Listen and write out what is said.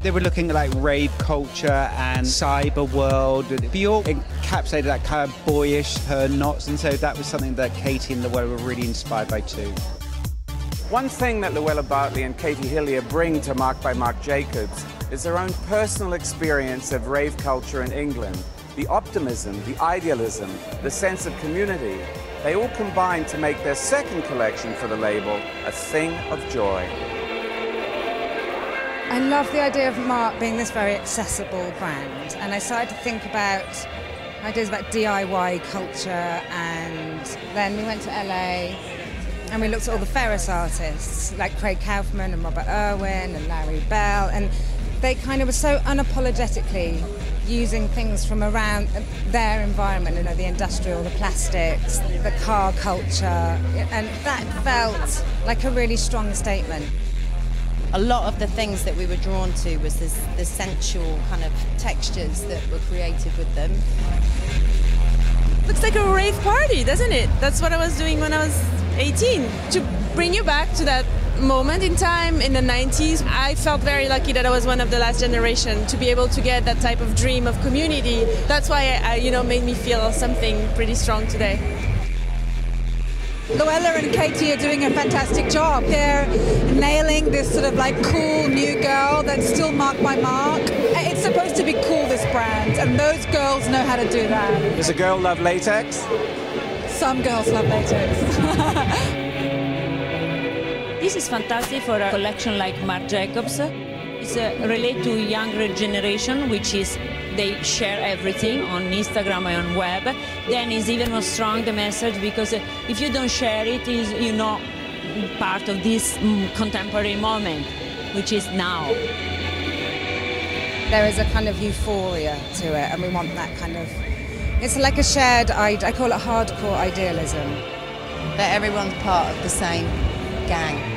They were looking at like rave culture and cyber world. Bjork encapsulated that kind of boyish her knots, and so that was something that Katie and Luella were really inspired by too. One thing that Luella Bartley and Katie Hillier bring to Marc by Marc Jacobs is their own personal experience of rave culture in England. The optimism, the idealism, the sense of community, they all combine to make their second collection for the label a thing of joy. I love the idea of Marc being this very accessible brand, and I started to think about ideas about DIY culture, and then we went to LA and we looked at all the Ferris artists like Craig Kaufman and Robert Irwin and Larry Bell, and they kind of were so unapologetically using things from around their environment, you know, the industrial, the plastics, the car culture, and that felt like a really strong statement. A lot of the things that we were drawn to was the sensual kind of textures that were created with them. Looks like a rave party, doesn't it? That's what I was doing when I was 18. To bring you back to that moment in time in the 90s, I felt very lucky that I was one of the last generation to be able to get that type of dream of community. That's why it made me feel something pretty strong today. Luella and Katie are doing a fantastic job. They're nailing this sort of like cool new girl that's still Marc by Marc. It's supposed to be cool, this brand, and those girls know how to do that. Does a girl love latex? Some girls love latex. This is fantastic for a collection like Marc Jacobs. It's related to younger generation, which is they share everything on Instagram and on web. Then it's even more strong, the message, because if you don't share it, you're not part of this contemporary moment, which is now. There is a kind of euphoria to it, and we want that kind of, it's like a shared, I call it hardcore idealism. That everyone's part of the same gang.